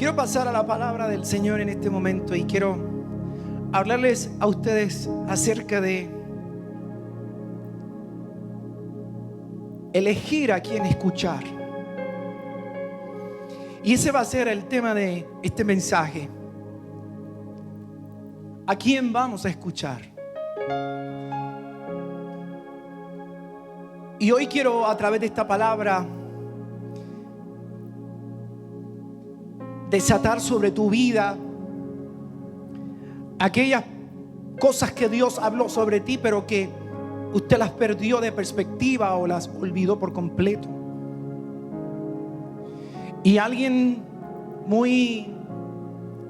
Quiero pasar a la palabra del Señor en este momento y quiero hablarles a ustedes acerca de elegir a quién escuchar. Y ese va a ser el tema de este mensaje. ¿A quién vamos a escuchar? Y hoy quiero, a través de esta palabra, desatar sobre tu vida aquellas cosas que Dios habló sobre ti, pero que usted las perdió de perspectiva o las olvidó por completo. Y alguien muy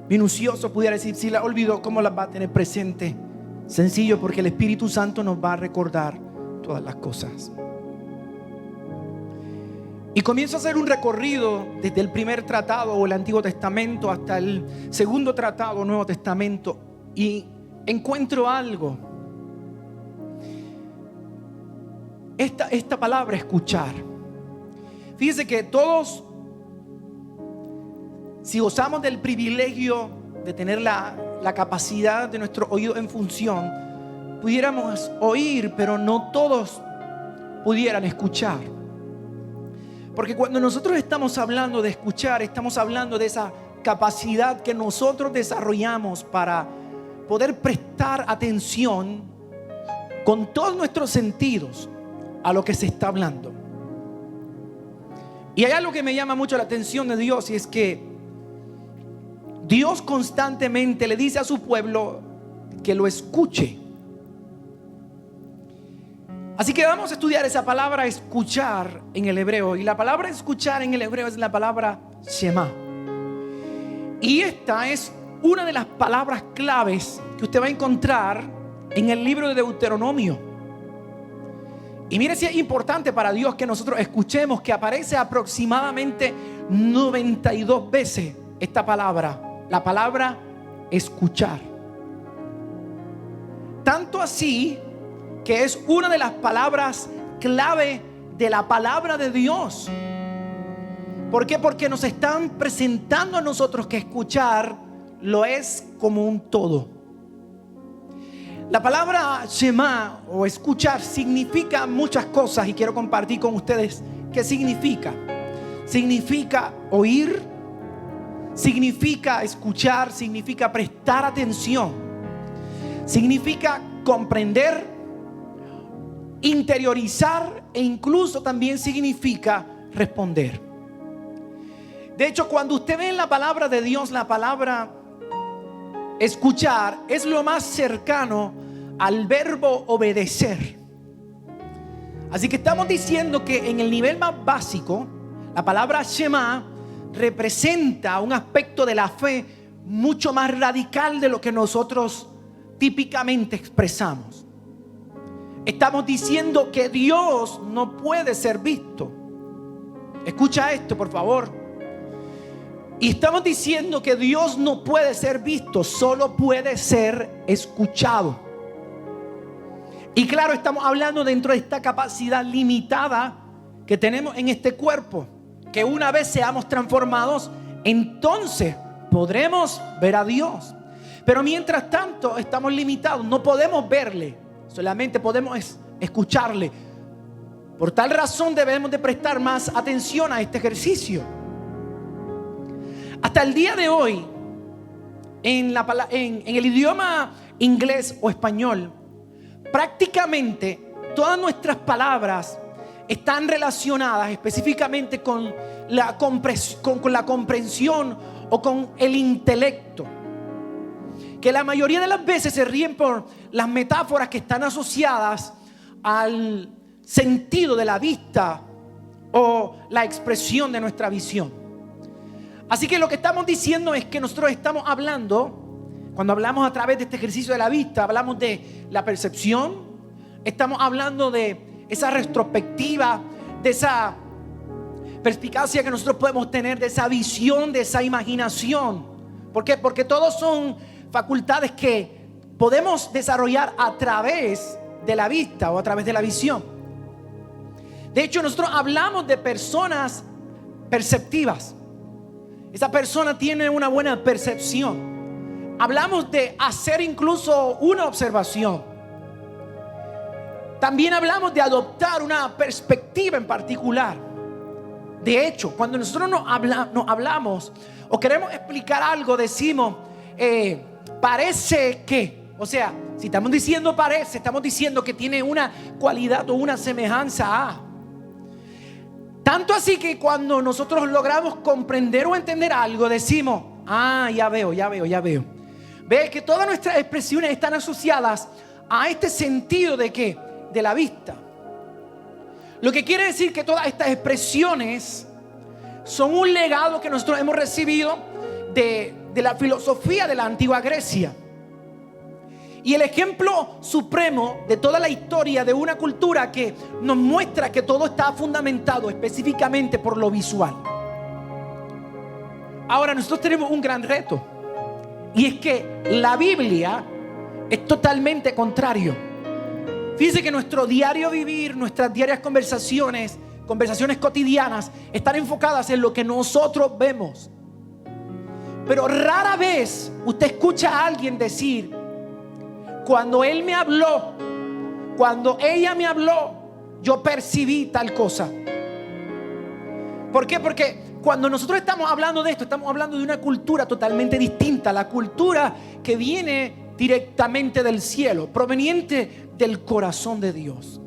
minucioso pudiera decir: si la olvidó, ¿cómo las va a tener presente? Sencillo, porque el Espíritu Santo nos va a recordar todas las cosas. Y comienzo a hacer un recorrido desde el primer tratado o el Antiguo Testamento hasta el segundo tratado o Nuevo Testamento, y encuentro algo. Esta palabra escuchar. Fíjese que todos, si gozamos del privilegio de tener la capacidad de nuestro oído en función, pudiéramos oír, pero no todos pudieran escuchar. Porque cuando nosotros estamos hablando de escuchar, estamos hablando de esa capacidad que nosotros desarrollamos para poder prestar atención con todos nuestros sentidos a lo que se está hablando. Y hay algo que me llama mucho la atención de Dios, y es que Dios constantemente le dice a su pueblo que lo escuche. Así que vamos a estudiar esa palabra escuchar en el hebreo. Y la palabra escuchar en el hebreo es la palabra Shema. Y esta es una de las palabras claves que usted va a encontrar en el libro de Deuteronomio. Y mire si es importante para Dios que nosotros escuchemos que aparece aproximadamente 92 veces esta palabra, la palabra escuchar. Tanto así que es una de las palabras clave de la palabra de Dios. ¿Por qué? Porque nos están presentando a nosotros que escuchar lo es como un todo. La palabra Shema o escuchar significa muchas cosas, y quiero compartir con ustedes qué significa. Significa oír, significa escuchar, significa prestar atención, significa comprender, interiorizar, e incluso también significa responder. De hecho, cuando usted ve en la palabra de Dios la palabra escuchar, es lo más cercano al verbo obedecer. Así que estamos diciendo que en el nivel más básico, la palabra Shema representa un aspecto de la fe mucho más radical de lo que nosotros típicamente expresamos. Estamos diciendo que Dios no puede ser visto. Escucha esto, por favor. Y estamos diciendo que Dios no puede ser visto, solo puede ser escuchado. Y claro, estamos hablando dentro de esta capacidad limitada que tenemos en este cuerpo, que una vez seamos transformados, entonces podremos ver a Dios. Pero mientras tanto estamos limitados, no podemos verle. Solamente podemos escucharle. Por tal razón debemos de prestar más atención a este ejercicio. Hasta el día de hoy, en el idioma inglés o español, prácticamente todas nuestras palabras están relacionadas específicamente con la comprensión o con el intelecto, que la mayoría de las veces se ríen por las metáforas que están asociadas al sentido de la vista o la expresión de nuestra visión. Así que lo que estamos diciendo es que nosotros estamos hablando, cuando hablamos a través de este ejercicio de la vista, hablamos de la percepción, estamos hablando de esa retrospectiva, de esa perspicacia que nosotros podemos tener, de esa visión, de esa imaginación. ¿Por qué? Porque todos son facultades que podemos desarrollar a través de la vista o a través de la visión. De hecho, nosotros hablamos de personas perceptivas. esa persona tiene una buena percepción. Hablamos de hacer incluso una observación. También hablamos de adoptar una perspectiva en particular. De hecho, cuando nosotros nos hablamos o queremos explicar algo, decimos parece que. O sea, si estamos diciendo parece, estamos diciendo que tiene una cualidad o una semejanza a. Tanto así que cuando nosotros logramos comprender o entender algo, decimos, ya veo. Ve que todas nuestras expresiones están asociadas a este sentido de ¿qué? De la vista. Lo que quiere decir que todas estas expresiones son un legado que nosotros hemos recibido de la filosofía de la antigua Grecia. Y el ejemplo supremo de toda la historia de una cultura que nos muestra que todo está fundamentado específicamente por lo visual. Ahora nosotros tenemos un gran reto, y es que la Biblia es totalmente contrario. Fíjense que nuestro diario vivir, nuestras diarias conversaciones cotidianas están enfocadas en lo que nosotros vemos. Pero rara vez usted escucha a alguien decir: cuando él me habló, cuando ella me habló, yo percibí tal cosa. ¿Por qué? Porque cuando nosotros estamos hablando de esto, estamos hablando de una cultura totalmente distinta. La cultura que viene directamente del cielo, proveniente del corazón de Dios.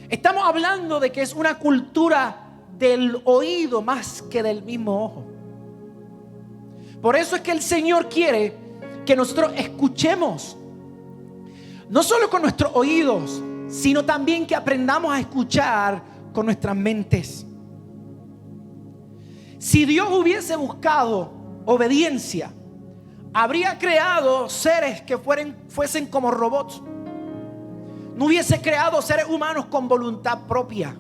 Estamos hablando de que es una cultura del oído más que del mismo ojo. Por eso es que el Señor quiere que nosotros escuchemos, no solo con nuestros oídos, sino también que aprendamos a escuchar con nuestras mentes. Si Dios hubiese buscado obediencia, habría creado seres que fuesen como robots. No hubiese creado seres humanos con voluntad propia.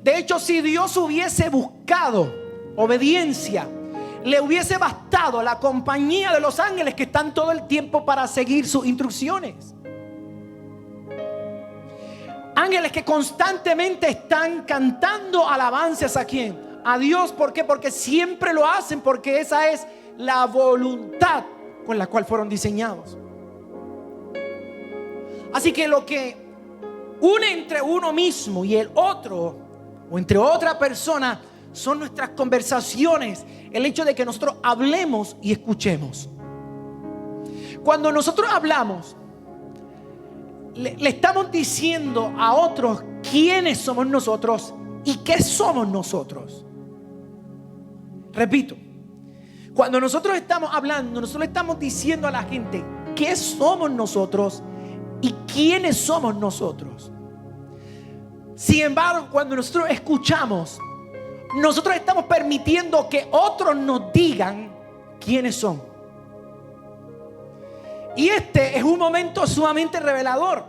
De hecho, si Dios hubiese buscado obediencia, le hubiese bastado la compañía de los ángeles que están todo el tiempo para seguir sus instrucciones. Ángeles que constantemente están cantando alabanzas ¿a quién? A Dios. ¿Por qué? Porque siempre lo hacen, porque esa es la voluntad con la cual fueron diseñados. Así que lo que une entre uno mismo y el otro, o entre otra persona, son nuestras conversaciones. El hecho de que nosotros hablemos y escuchemos. Cuando nosotros hablamos, le estamos diciendo a otros quiénes somos nosotros y qué somos nosotros. Repito, cuando nosotros estamos hablando, nosotros le estamos diciendo a la gente qué somos nosotros y quiénes somos nosotros. Sin embargo, cuando nosotros escuchamos, nosotros estamos permitiendo que otros nos digan quiénes son. Y este es un momento sumamente revelador,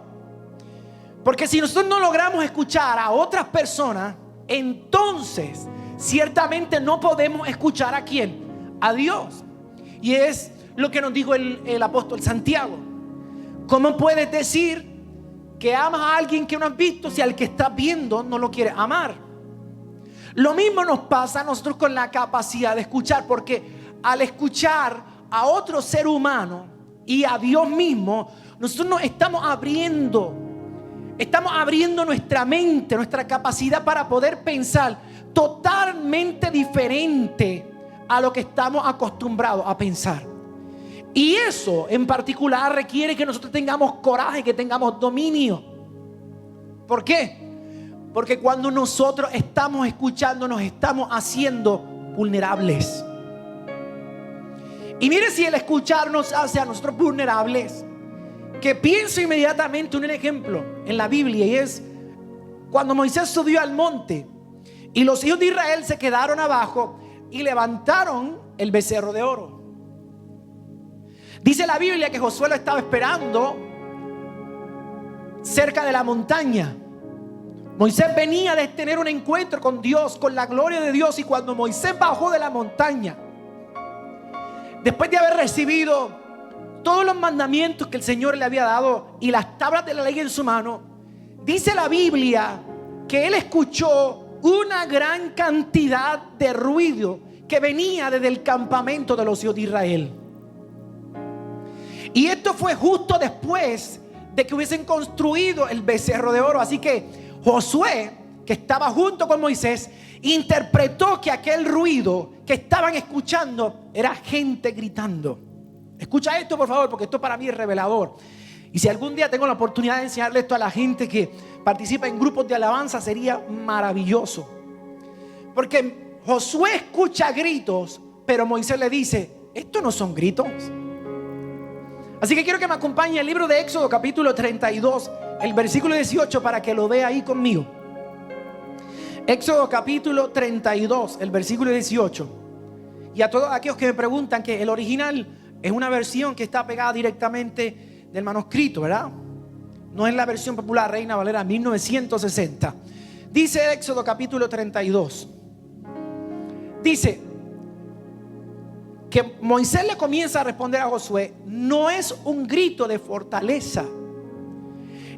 porque si nosotros no logramos escuchar a otras personas, entonces ciertamente no podemos escuchar ¿a quién? A Dios. Y es lo que nos dijo el apóstol Santiago. ¿Cómo puedes decir que amas a alguien que no has visto si al que estás viendo no lo quieres amar? Lo mismo nos pasa a nosotros con la capacidad de escuchar, porque al escuchar a otro ser humano y a Dios mismo, nosotros nos estamos abriendo nuestra mente, nuestra capacidad para poder pensar totalmente diferente a lo que estamos acostumbrados a pensar. Y eso en particular requiere que nosotros tengamos coraje, que tengamos dominio. ¿Por qué? Porque cuando nosotros estamos escuchando, nos estamos haciendo vulnerables. Y mire si el escuchar nos hace a nosotros vulnerables, que pienso inmediatamente en un ejemplo en la Biblia, y es cuando Moisés subió al monte y los hijos de Israel se quedaron abajo y levantaron el becerro de oro. Dice la Biblia que Josué lo estaba esperando cerca de la montaña. Moisés venía de tener un encuentro con Dios, con la gloria de Dios, y cuando Moisés bajó de la montaña, después de haber recibido todos los mandamientos que el Señor le había dado y las tablas de la ley en su mano, dice la Biblia que él escuchó una gran cantidad de ruido que venía desde el campamento de los hijos de Israel. Y esto fue justo después de que hubiesen construido el becerro de oro. Así que Josué, que estaba junto con Moisés, interpretó que aquel ruido que estaban escuchando era gente gritando. Escucha esto, por favor, porque esto para mí es revelador. Y si algún día tengo la oportunidad de enseñarle esto a la gente que participa en grupos de alabanza, sería maravilloso. Porque Josué escucha gritos, pero Moisés le dice: estos no son gritos. Así que quiero que me acompañe el libro de Éxodo capítulo 32, el versículo 18, para que lo vea ahí conmigo. Éxodo capítulo 32, el versículo 18. Y a todos aquellos que me preguntan, que el original es una versión que está pegada directamente del manuscrito, ¿verdad? No es la versión popular Reina Valera 1960. Dice Éxodo capítulo 32. Dice que Moisés le comienza a responder a Josué: no es un grito de fortaleza,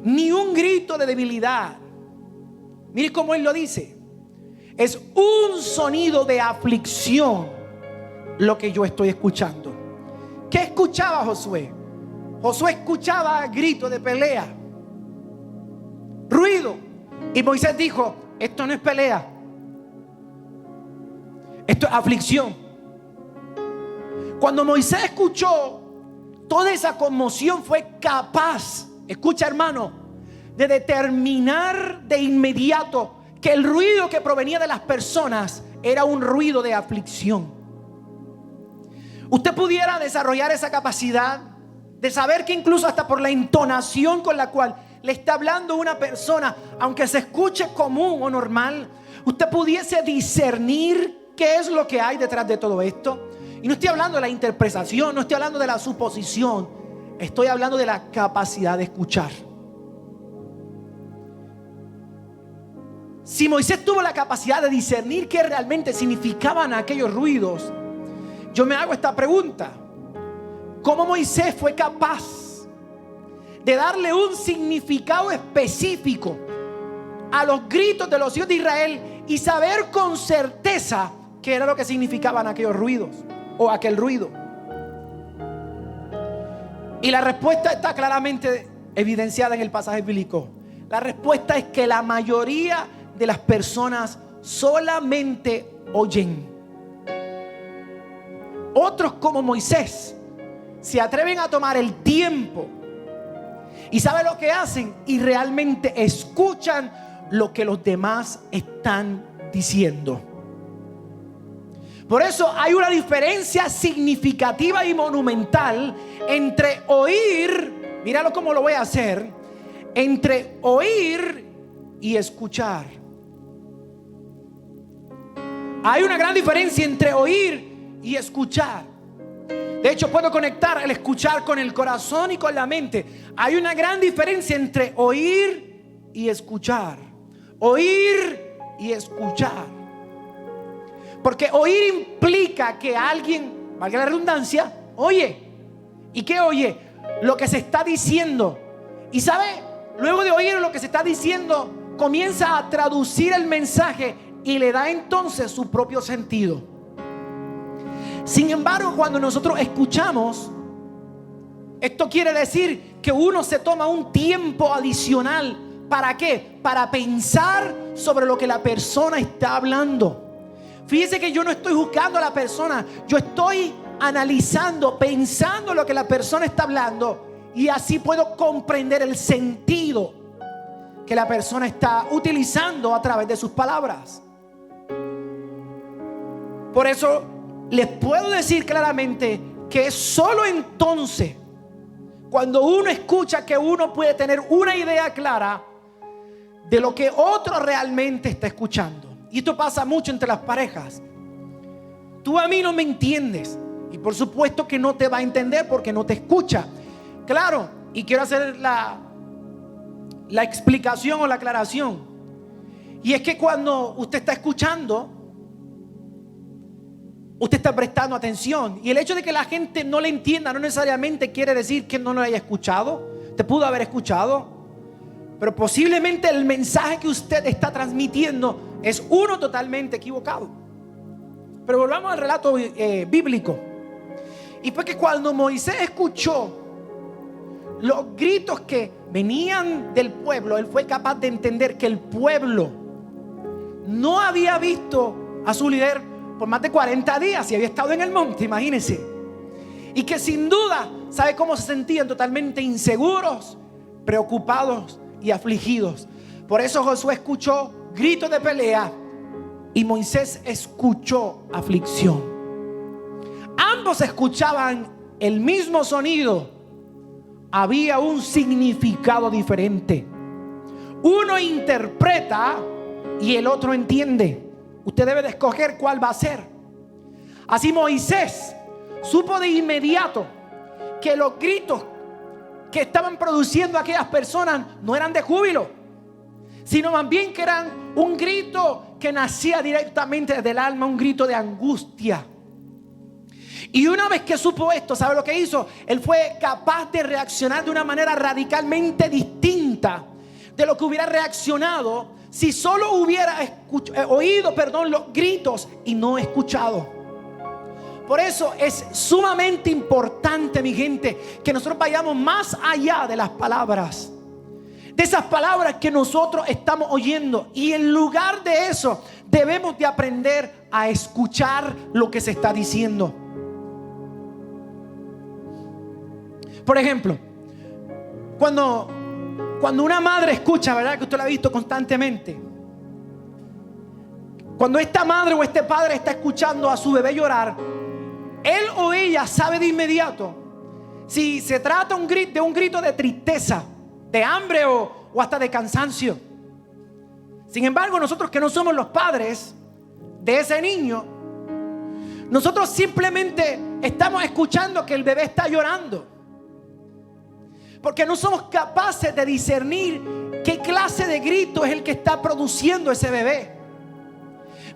ni un grito de debilidad. Mire cómo él lo dice: es un sonido de aflicción lo que yo estoy escuchando. ¿Qué escuchaba Josué? Josué escuchaba gritos de pelea, ruido. Y Moisés dijo: esto no es pelea, esto es aflicción. Cuando Moisés escuchó toda esa conmoción, fue capaz, escucha hermano, de determinar de inmediato que el ruido que provenía de las personas era un ruido de aflicción. Usted pudiera desarrollar esa capacidad de saber que incluso hasta por la entonación con la cual le está hablando una persona, aunque se escuche común o normal, usted pudiese discernir qué es lo que hay detrás de todo esto. Y no estoy hablando de la interpretación, no estoy hablando de la suposición, estoy hablando de la capacidad de escuchar. Si Moisés tuvo la capacidad de discernir qué realmente significaban aquellos ruidos, yo me hago esta pregunta: ¿cómo Moisés fue capaz de darle un significado específico a los gritos de los hijos de Israel y saber con certeza qué era lo que significaban aquellos ruidos o aquel ruido? Y la respuesta está claramente evidenciada en el pasaje bíblico. La respuesta es que la mayoría de las personas solamente oyen. Otros, como Moisés, se atreven a tomar el tiempo y saben lo que hacen y realmente escuchan lo que los demás están diciendo. Por eso hay una diferencia significativa y monumental entre oír, míralo cómo lo voy a hacer, entre oír y escuchar. Hay una gran diferencia entre oír y escuchar. De hecho, puedo conectar el escuchar con el corazón y con la mente. Hay una gran diferencia entre oír y escuchar. Oír y escuchar. Porque oír implica que alguien, valga la redundancia, oye. ¿Y qué oye? Lo que se está diciendo. Y sabe, luego de oír lo que se está diciendo, comienza a traducir el mensaje y le da entonces su propio sentido. Sin embargo, cuando nosotros escuchamos, esto quiere decir que uno se toma un tiempo adicional. ¿Para qué? Para pensar sobre lo que la persona está hablando. Fíjese que yo no estoy juzgando a la persona, yo estoy analizando, pensando lo que la persona está hablando, y así puedo comprender el sentido que la persona está utilizando a través de sus palabras. Por eso les puedo decir claramente que es solo entonces cuando uno escucha que uno puede tener una idea clara de lo que otro realmente está escuchando. Y esto pasa mucho entre las parejas. Tú a mí no me entiendes, y por supuesto que no te va a entender porque no te escucha. Claro, y quiero hacer la explicación o la aclaración. Y es que cuando usted está escuchando, usted está prestando atención. Y el hecho de que la gente no le entienda no necesariamente quiere decir que no lo haya escuchado. Te pudo haber escuchado, pero posiblemente el mensaje que usted está transmitiendo es uno totalmente equivocado. Pero volvamos al relato bíblico. Y fue que cuando Moisés escuchó los gritos que venían del pueblo, él fue capaz de entender que el pueblo no había visto a su líder por más de 40 días y había estado en el monte, imagínense. Y que sin duda, ¿sabe cómo se sentían? Totalmente inseguros, preocupados y afligidos. Por eso Josué escuchó gritos de pelea y Moisés escuchó aflicción. Ambos escuchaban el mismo sonido. Había un significado diferente. Uno interpreta y el otro entiende. Usted debe de escoger cuál va a ser. Así Moisés supo de inmediato que los gritos que estaban produciendo aquellas personas no eran de júbilo, sino más bien que eran un grito que nacía directamente desde el alma, un grito de angustia. Y una vez que supo esto, ¿sabe lo que hizo? Él fue capaz de reaccionar de una manera radicalmente distinta de lo que hubiera reaccionado si solo hubiera oído los gritos y no escuchado. Por eso es sumamente importante, mi gente, que nosotros vayamos más allá de las palabras, de esas palabras que nosotros estamos oyendo, y en lugar de eso debemos de aprender a escuchar lo que se está diciendo. Por ejemplo, cuando una madre escucha, ¿verdad? Que usted lo ha visto constantemente. Cuando esta madre o este padre está escuchando a su bebé llorar, él o ella sabe de inmediato si se trata de un grito de tristeza, de hambre o hasta de cansancio. Sin embargo, nosotros que no somos los padres de ese niño, nosotros simplemente estamos escuchando que el bebé está llorando, porque no somos capaces de discernir qué clase de grito es el que está produciendo ese bebé.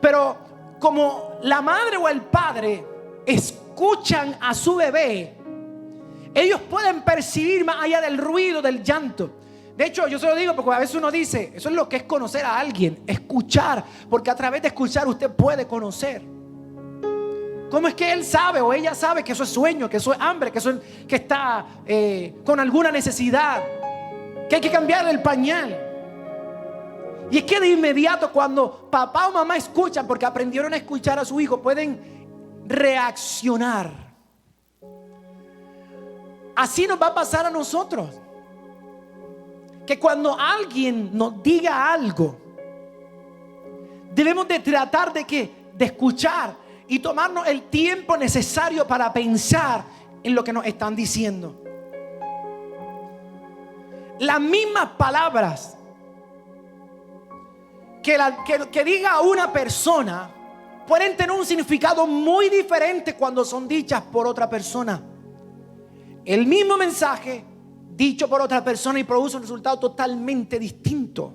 Pero como la madre o el padre escuchan a su bebé, ellos pueden percibir más allá del ruido, del llanto. De hecho, yo se lo digo porque a veces uno dice, eso es lo que es conocer a alguien, escuchar, porque a través de escuchar usted puede conocer. ¿Cómo es que él sabe o ella sabe que eso es sueño, que eso es hambre, que está con alguna necesidad, que hay que cambiarle el pañal? Y es que de inmediato, cuando papá o mamá escuchan, porque aprendieron a escuchar a su hijo, pueden reaccionar. Así nos va a pasar a nosotros, que cuando alguien nos diga algo, debemos de tratar de escuchar y tomarnos el tiempo necesario para pensar en lo que nos están diciendo. Las mismas palabras que diga una persona pueden tener un significado muy diferente cuando son dichas por otra persona. El mismo mensaje dicho por otra persona y produce un resultado totalmente distinto.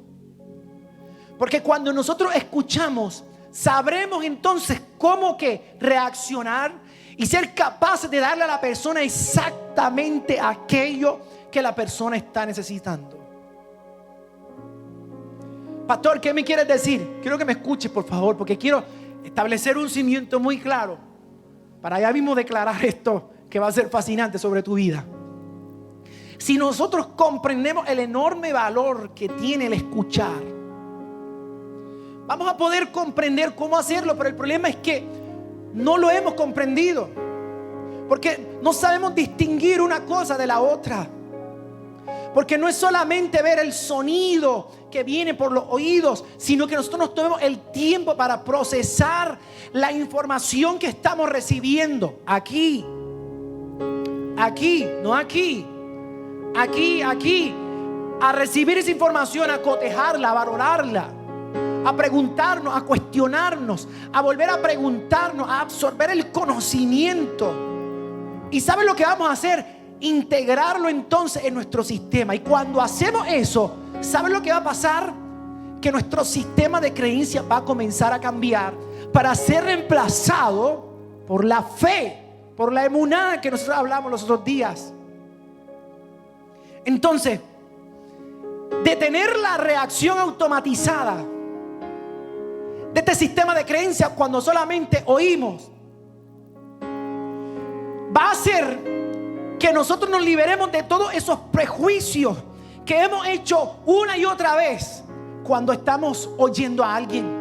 Porque cuando nosotros escuchamos, sabremos entonces cómo que reaccionar y ser capaces de darle a la persona exactamente aquello que la persona está necesitando. Pastor, ¿qué me quieres decir? Quiero que me escuches, por favor, porque quiero establecer un cimiento muy claro para ya mismo declarar esto que va a ser fascinante sobre tu vida. Si nosotros comprendemos el enorme valor que tiene el escuchar, vamos a poder comprender cómo hacerlo, pero el problema es que no lo hemos comprendido, porque no sabemos distinguir una cosa de la otra. Porque no es solamente ver el sonido que viene por los oídos, sino que nosotros nos tomemos el tiempo para procesar la información que estamos recibiendo. Aquí, no aquí. Aquí. A recibir esa información, a cotejarla, a valorarla, a preguntarnos, a cuestionarnos, a volver a preguntarnos, a absorber el conocimiento. ¿Y saben lo que vamos a hacer? Integrarlo entonces en nuestro sistema. Y cuando hacemos eso, ¿saben lo que va a pasar? Que nuestro sistema de creencias va a comenzar a cambiar para ser reemplazado por la fe, por la emuná que nosotros hablamos los otros días. Entonces, de tener la reacción automatizada de este sistema de creencias cuando solamente oímos, va a hacer que nosotros nos liberemos de todos esos prejuicios que hemos hecho una y otra vez cuando estamos oyendo a alguien.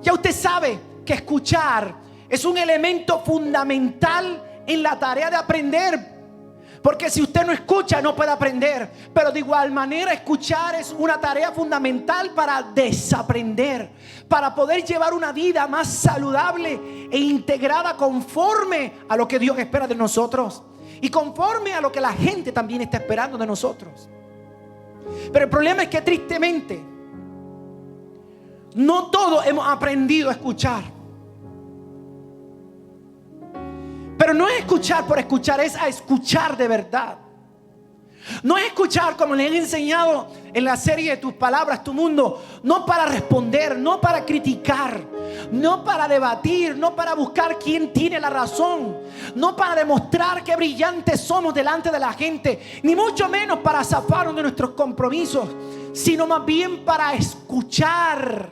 Ya usted sabe que escuchar es un elemento fundamental en la tarea de aprender, porque si usted no escucha no puede aprender. Pero de igual manera, escuchar es una tarea fundamental para desaprender, para poder llevar una vida más saludable e integrada conforme a lo que Dios espera de nosotros y conforme a lo que la gente también está esperando de nosotros. Pero el problema es que tristemente no todos hemos aprendido a escuchar. Pero no es escuchar por escuchar, es a escuchar de verdad. No es escuchar como le han enseñado en la serie de Tus Palabras, Tu Mundo. No para responder, no para criticar, no para debatir, no para buscar quién tiene la razón, no para demostrar qué brillantes somos delante de la gente, ni mucho menos para zafarnos de nuestros compromisos, sino más bien para escuchar,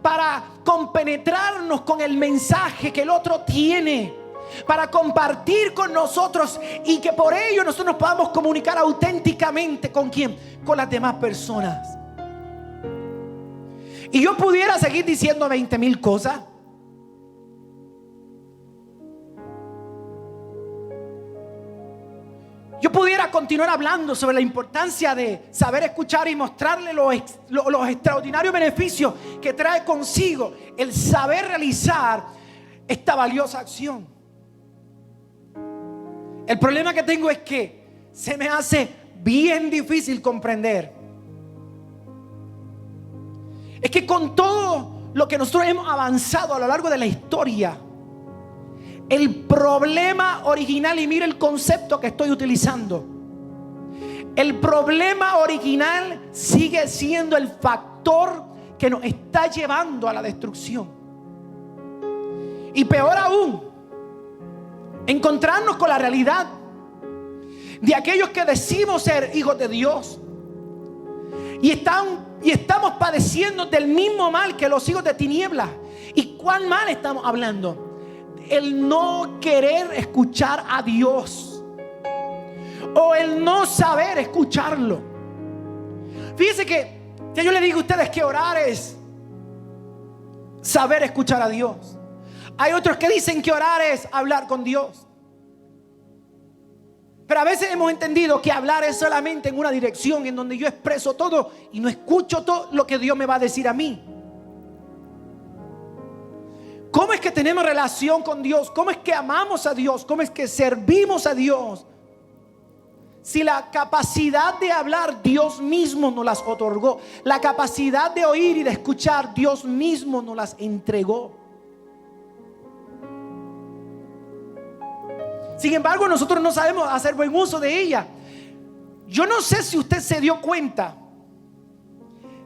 para compenetrarnos con el mensaje que el otro tiene, para compartir con nosotros y que por ello nosotros nos podamos comunicar auténticamente ¿con quién? Con las demás personas. Y yo pudiera seguir diciendo 20,000 cosas. Yo pudiera continuar hablando sobre la importancia de saber escuchar y mostrarle los extraordinarios beneficios que trae consigo el saber realizar esta valiosa acción. El problema que tengo es que se me hace bien difícil comprender. Es que con todo lo que nosotros hemos avanzado a lo largo de la historia, el problema original, y mire el concepto que estoy utilizando, el problema original sigue siendo el factor que nos está llevando a la destrucción. Y peor aún, encontrarnos con la realidad de aquellos que decimos ser hijos de Dios y estamos padeciendo del mismo mal que los hijos de tinieblas. ¿Y cuál mal estamos hablando? El no querer escuchar a Dios o el no saber escucharlo. Fíjense que ya yo le digo a ustedes que orar es saber escuchar a Dios. Hay otros que dicen que orar es hablar con Dios. Pero a veces hemos entendido que hablar es solamente en una dirección, en donde yo expreso todo y no escucho todo lo que Dios me va a decir a mí. ¿Cómo es que tenemos relación con Dios? ¿Cómo es que amamos a Dios? ¿Cómo es que servimos a Dios? Si la capacidad de hablar Dios mismo nos las otorgó, la capacidad de oír y de escuchar Dios mismo nos las entregó. Sin embargo, nosotros no sabemos hacer buen uso de ella. Yo no sé si usted se dio cuenta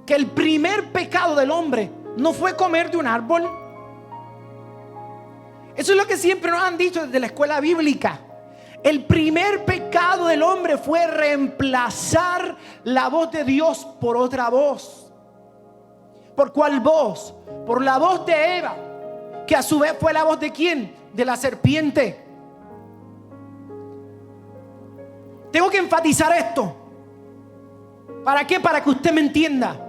que el primer pecado del hombre no fue comer de un árbol. Eso es lo que siempre nos han dicho desde la escuela bíblica. El primer pecado del hombre fue reemplazar la voz de Dios por otra voz. ¿Por cuál voz? Por la voz de Eva, que a su vez fue la voz de ¿quién? De la serpiente. Tengo que enfatizar esto. ¿Para qué? Para que usted me entienda.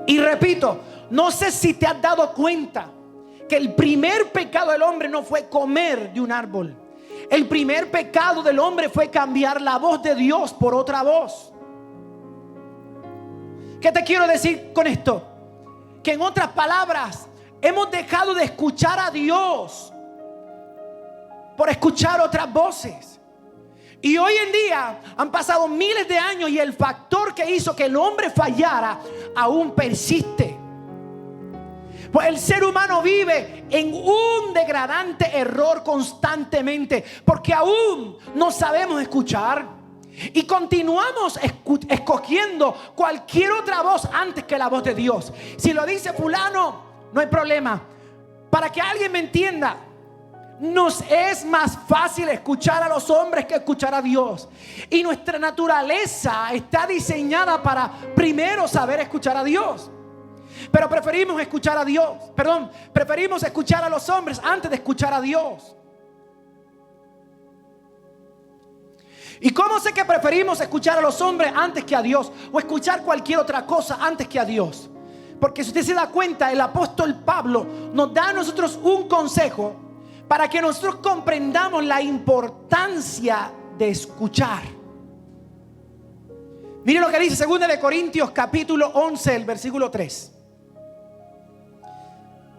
Y repito, no sé si te has dado cuenta que el primer pecado del hombre no fue comer de un árbol. El primer pecado del hombre fue cambiar la voz de Dios por otra voz. ¿Qué te quiero decir con esto? Que en otras palabras, hemos dejado de escuchar a Dios por escuchar otras voces. Y hoy en día han pasado miles de años y el factor que hizo que el hombre fallara aún persiste. Pues el ser humano vive en un degradante error constantemente, porque aún no sabemos escuchar y continuamos escogiendo cualquier otra voz antes que la voz de Dios. Si lo dice fulano, no hay problema. Para que alguien me entienda, nos es más fácil escuchar a los hombres que escuchar a Dios. Y nuestra naturaleza está diseñada para primero saber escuchar a Dios. Pero preferimos escuchar a Dios. Preferimos escuchar a los hombres antes de escuchar a Dios. ¿Y cómo sé que preferimos escuchar a los hombres antes que a Dios? O escuchar cualquier otra cosa antes que a Dios. Porque si usted se da cuenta, el apóstol Pablo nos da a nosotros un consejo para que nosotros comprendamos la importancia de escuchar. Mire lo que dice 2 de Corintios capítulo 11, el versículo 3.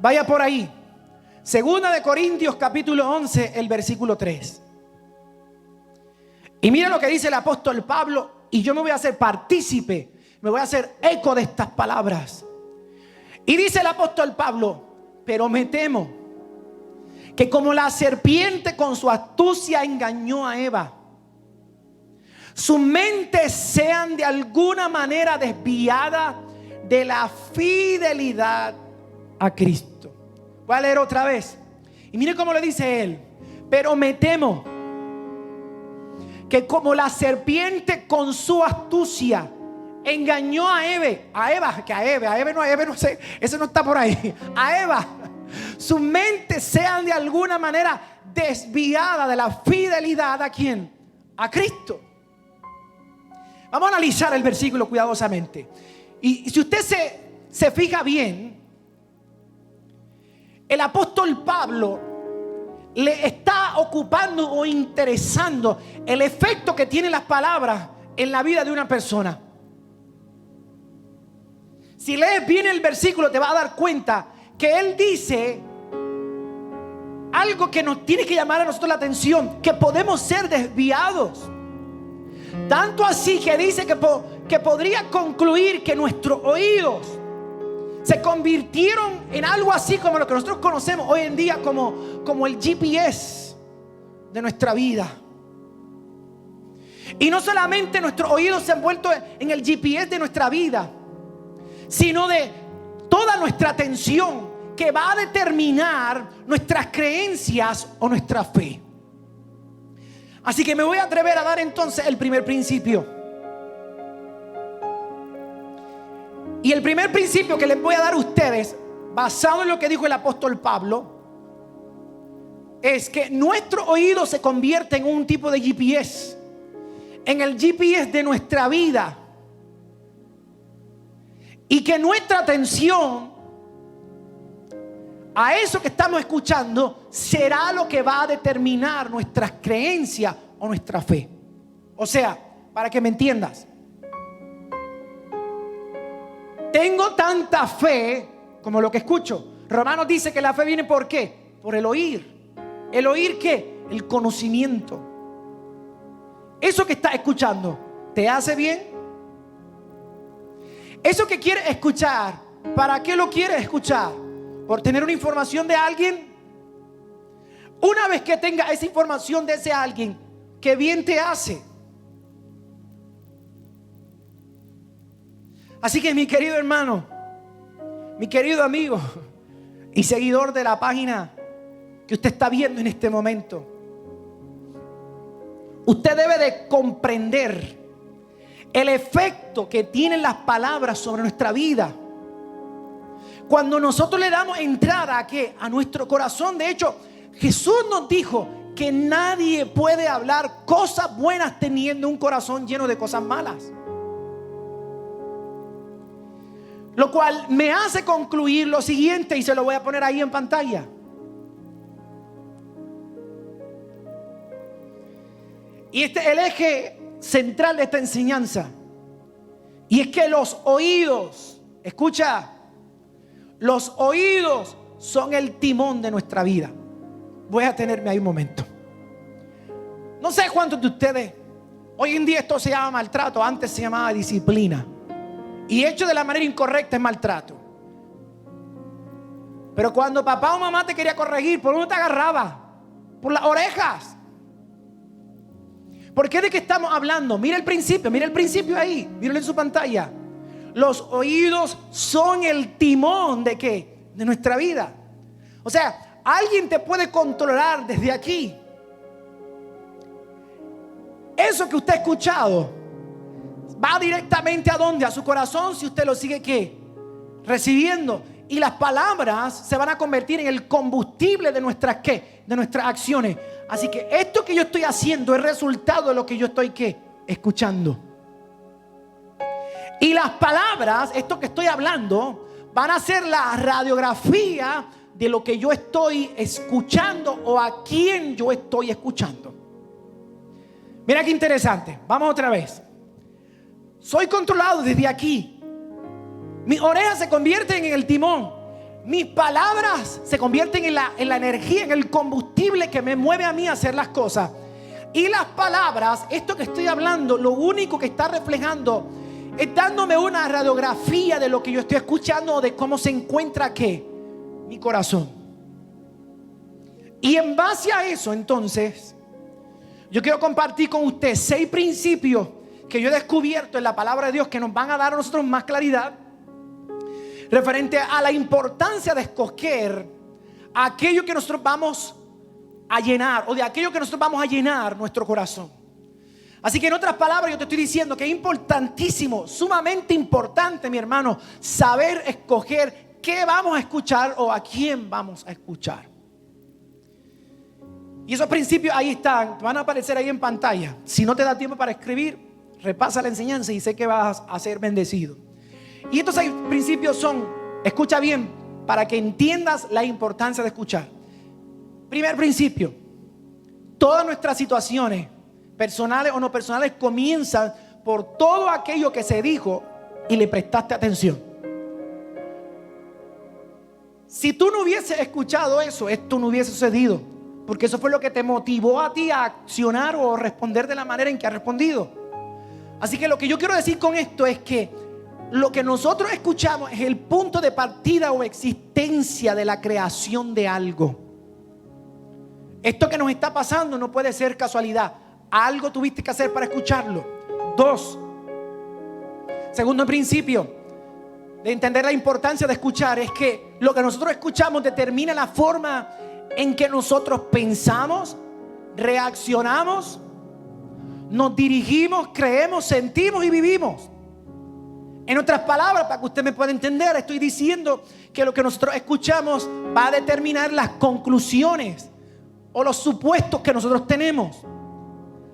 Vaya por ahí. 2 de Corintios capítulo 11, el versículo 3. Y mira lo que dice el apóstol Pablo, y yo me voy a hacer partícipe, me voy a hacer eco de estas palabras. Y dice el apóstol Pablo: pero me temo que como la serpiente con su astucia engañó a Eva, sus mentes sean de alguna manera desviadas de la fidelidad a Cristo. Voy a leer otra vez. Y mire cómo le dice él: pero me temo que como la serpiente con su astucia engañó a Eva no sé, eso no está por ahí, a Eva, sus mentes sean de alguna manera desviadas de la fidelidad ¿a quién? A Cristo. Vamos a analizar el versículo cuidadosamente. Y si usted se fija bien, el apóstol Pablo le está ocupando o interesando el efecto que tienen las palabras en la vida de una persona. Si lees bien el versículo, te vas a dar cuenta que él dice algo que nos tiene que llamar a nosotros la atención: que podemos ser desviados. Tanto así que dice que podría concluir que nuestros oídos se convirtieron en algo así como lo que nosotros conocemos hoy en día como el GPS de nuestra vida. Y no solamente nuestros oídos se han vuelto en el GPS de nuestra vida, sino de toda nuestra atención, que va a determinar nuestras creencias o nuestra fe. Así que me voy a atrever a dar entonces el primer principio. Y el primer principio que les voy a dar a ustedes, basado en lo que dijo el apóstol Pablo, es que nuestro oído se convierte en un tipo de GPS, en el GPS de nuestra vida, y que nuestra atención a eso que estamos escuchando será lo que va a determinar nuestras creencias o nuestra fe. O sea, para que me entiendas, tengo tanta fe como lo que escucho. Romanos dice que la fe viene ¿por qué? Por el oír. ¿El oír qué? El conocimiento. Eso que estás escuchando, ¿te hace bien? Eso que quieres escuchar, ¿para qué lo quieres escuchar? ¿Por tener una información de alguien? Una vez que tengas esa información de ese alguien, ¿qué bien te hace? Así que mi querido hermano, mi querido amigo y seguidor de la página que usted está viendo en este momento, usted debe de comprender el efecto que tienen las palabras sobre nuestra vida. Cuando nosotros le damos entrada ¿a qué? A nuestro corazón. De hecho, Jesús nos dijo que nadie puede hablar cosas buenas teniendo un corazón lleno de cosas malas. Lo cual me hace concluir lo siguiente, y se lo voy a poner ahí en pantalla. Y este es el eje central de esta enseñanza. Y es que los oídos, escucha, los oídos son el timón de nuestra vida. Voy a tenerme ahí un momento. No sé cuántos de ustedes, hoy en día esto se llama maltrato, antes se llamaba disciplina. Y hecho de la manera incorrecta es maltrato. Pero cuando papá o mamá te quería corregir, ¿por dónde te agarraba? Por las orejas. ¿Por qué de qué estamos hablando? Mira el principio ahí, míralo en su pantalla. Los oídos son el timón ¿de qué? De nuestra vida. O sea, alguien te puede controlar desde aquí. Eso que usted ha escuchado va directamente ¿a dónde? A su corazón, si usted lo sigue ¿qué? recibiendo. Y las palabras se van a convertir en el combustible de nuestras ¿qué? De nuestras acciones. Así que esto que yo estoy haciendo es resultado de lo que yo estoy ¿qué? Escuchando. Y las palabras, esto que estoy hablando, van a ser la radiografía de lo que yo estoy escuchando o a quién yo estoy escuchando. Mira qué interesante. Vamos otra vez. Soy controlado desde aquí. Mis orejas se convierten en el timón. Mis palabras se convierten en la energía, en el combustible que me mueve a mí a hacer las cosas. Y las palabras, esto que estoy hablando, lo único que está reflejando es dándome una radiografía de lo que yo estoy escuchando o de cómo se encuentra ¿qué? Mi corazón. Y en base a eso, entonces, yo quiero compartir con usted 6 principios que yo he descubierto en la palabra de Dios que nos van a dar a nosotros más claridad referente a la importancia de escoger aquello que nosotros vamos a llenar, o de aquello que nosotros vamos a llenar nuestro corazón. Así que en otras palabras yo te estoy diciendo que es importantísimo, sumamente importante, mi hermano, saber escoger qué vamos a escuchar o a quién vamos a escuchar. Y esos principios ahí están, van a aparecer ahí en pantalla. Si no te da tiempo para escribir, repasa la enseñanza y sé que vas a ser bendecido. Y estos 6 principios son, escucha bien, para que entiendas la importancia de escuchar. Primer principio: todas nuestras situaciones, personales o no personales, comienzan por todo aquello que se dijo y le prestaste atención. Si tú no hubieses escuchado eso, esto no hubiese sucedido, porque eso fue lo que te motivó a ti a accionar o responder de la manera en que has respondido. Así que lo que yo quiero decir con esto es que lo que nosotros escuchamos es el punto de partida o existencia de la creación de algo. Esto que nos está pasando no puede ser casualidad. Algo tuviste que hacer para escucharlo. 2. Segundo principio de entender la importancia de escuchar es que lo que nosotros escuchamos determina la forma en que nosotros pensamos, reaccionamos, nos dirigimos, creemos, sentimos y vivimos. En otras palabras, para que usted me pueda entender, estoy diciendo que lo que nosotros escuchamos va a determinar las conclusiones o los supuestos que nosotros tenemos.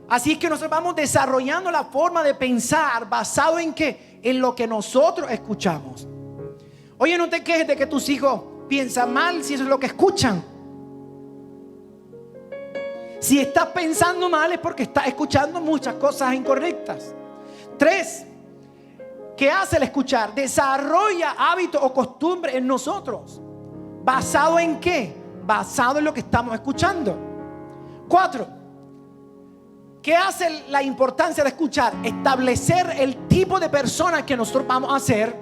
Así es que nosotros vamos desarrollando la forma de pensar basado en ¿qué? En lo que nosotros escuchamos. Oye, no te quejes de que tus hijos piensan mal si eso es lo que escuchan. Si estás pensando mal es porque estás escuchando muchas cosas incorrectas. 3. ¿Qué hace el escuchar? Desarrolla hábitos o costumbres en nosotros. ¿Basado en qué? Basado en lo que estamos escuchando. 4. ¿Qué hace la importancia de escuchar? Establecer el tipo de persona que nosotros vamos a ser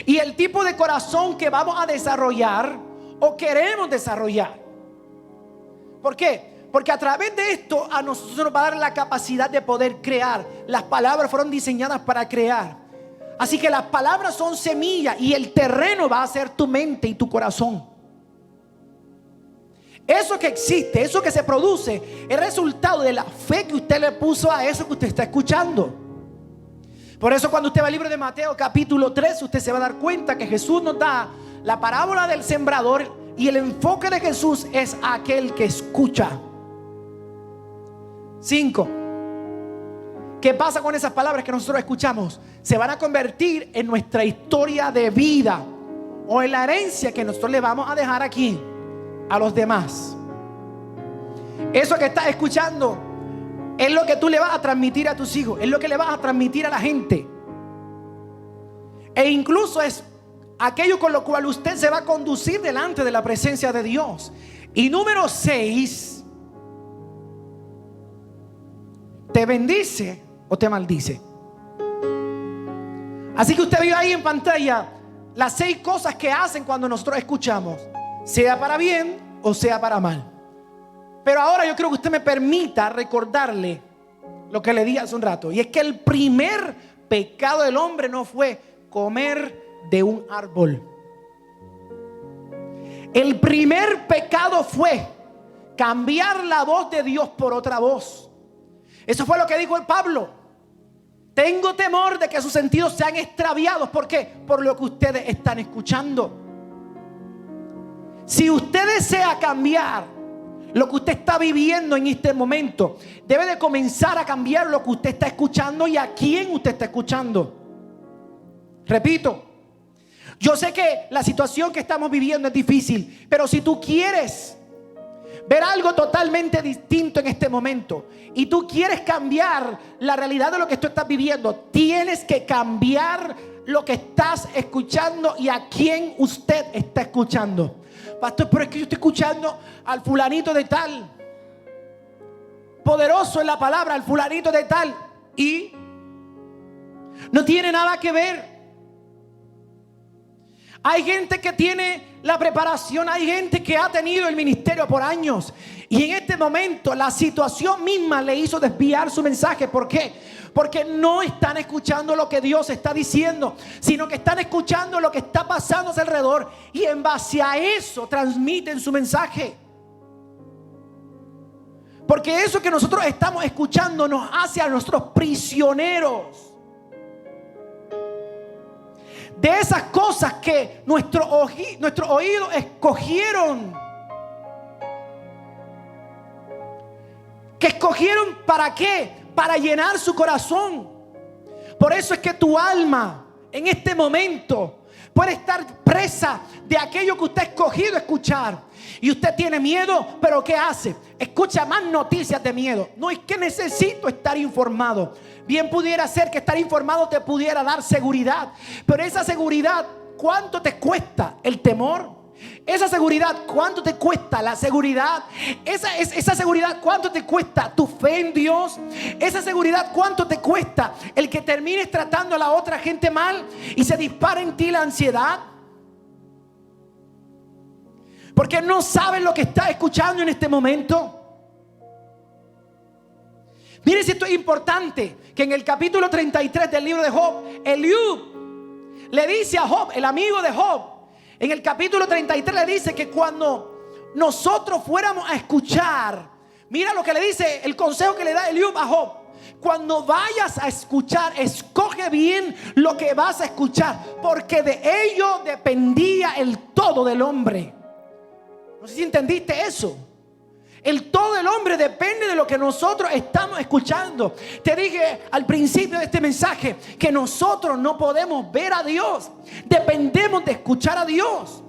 y el tipo de corazón que vamos a desarrollar o queremos desarrollar. ¿Por qué? Porque a través de esto a nosotros nos va a dar la capacidad de poder crear. Las palabras fueron diseñadas para crear. Así que las palabras son semillas y el terreno va a ser tu mente y tu corazón. Eso que existe, eso que se produce, es resultado de la fe que usted le puso a eso que usted está escuchando. Por eso cuando usted va al libro de Mateo capítulo 3, usted se va a dar cuenta que Jesús nos da la parábola del sembrador y el enfoque de Jesús es aquel que escucha. 5. ¿Qué pasa con esas palabras que nosotros escuchamos? Se van a convertir en nuestra historia de vida o en la herencia que nosotros le vamos a dejar aquí a los demás. Eso que estás escuchando es lo que tú le vas a transmitir a tus hijos, es lo que le vas a transmitir a la gente. E incluso es aquello con lo cual usted se va a conducir delante de la presencia de Dios. Y número 6, ¿te bendice o te maldice? Así que usted vio ahí en pantalla las 6 cosas que hacen cuando nosotros escuchamos, sea para bien o sea para mal. Pero ahora yo creo que usted me permita recordarle lo que le dije hace un rato, y es que el primer pecado del hombre no fue comer de un árbol. El primer pecado fue cambiar la voz de Dios por otra voz. Eso fue lo que dijo el Pablo. Tengo temor de que sus sentidos sean extraviados. ¿Por qué? Por lo que ustedes están escuchando. Si usted desea cambiar lo que usted está viviendo en este momento, debe de comenzar a cambiar lo que usted está escuchando y a quién usted está escuchando. Repito, yo sé que la situación que estamos viviendo es difícil, pero si tú quieres ver algo totalmente distinto en este momento y tú quieres cambiar la realidad de lo que tú estás viviendo, tienes que cambiar lo que estás escuchando y a quién usted está escuchando. Pastor, pero es que yo estoy escuchando al fulanito de tal, poderoso en la palabra, al fulanito de tal, y no tiene nada que ver. Hay gente que tiene la preparación, hay gente que ha tenido el ministerio por años y en este momento la situación misma le hizo desviar su mensaje. ¿Por qué? Porque no están escuchando lo que Dios está diciendo, sino que están escuchando lo que está pasando a su alrededor y en base a eso transmiten su mensaje. Porque eso que nosotros estamos escuchando nos hace a nosotros prisioneros de esas cosas que nuestros oídos escogieron. ¿Que escogieron para qué? Para llenar su corazón. Por eso es que tu alma en este momento puede estar presa de aquello que usted ha escogido escuchar. Y usted tiene miedo, pero ¿qué hace? Escucha más noticias de miedo. No, es que necesito estar informado. Bien pudiera ser que estar informado te pudiera dar seguridad, pero esa seguridad, ¿cuánto te cuesta el temor? Esa seguridad, ¿cuánto te cuesta la seguridad? Esa seguridad, ¿cuánto te cuesta tu fe en Dios? Esa seguridad, ¿cuánto te cuesta el que termines tratando a la otra gente mal y se dispara en ti la ansiedad? Porque no sabes lo que estás escuchando en este momento. Miren si esto es importante, que en el capítulo 33 del libro de Job, Eliú le dice a Job, el amigo de Job, en el capítulo 33 le dice que cuando nosotros fuéramos a escuchar, mira lo que le dice, el consejo que le da Eliú a Job: cuando vayas a escuchar, escoge bien lo que vas a escuchar, porque de ello dependía el todo del hombre. No sé si entendiste eso. El todo del hombre depende de lo que nosotros estamos escuchando. Te dije al principio de este mensaje que nosotros no podemos ver a Dios. Dependemos de escuchar a Dios.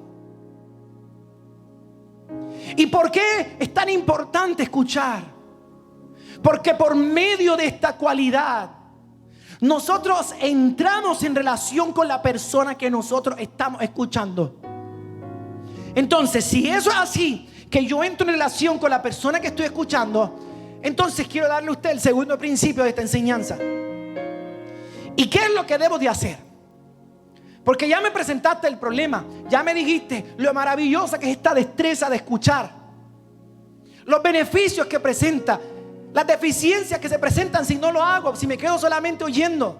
¿Y por qué es tan importante escuchar? Porque por medio de esta cualidad nosotros entramos en relación con la persona que nosotros estamos escuchando. Entonces, si eso es así, que yo entro en relación con la persona que estoy escuchando, entonces quiero darle a usted el segundo principio de esta enseñanza. ¿Y qué es lo que debo de hacer? Porque ya me presentaste el problema, ya me dijiste lo maravillosa que es esta destreza de escuchar, los beneficios que presenta, las deficiencias que se presentan si no lo hago, si me quedo solamente oyendo.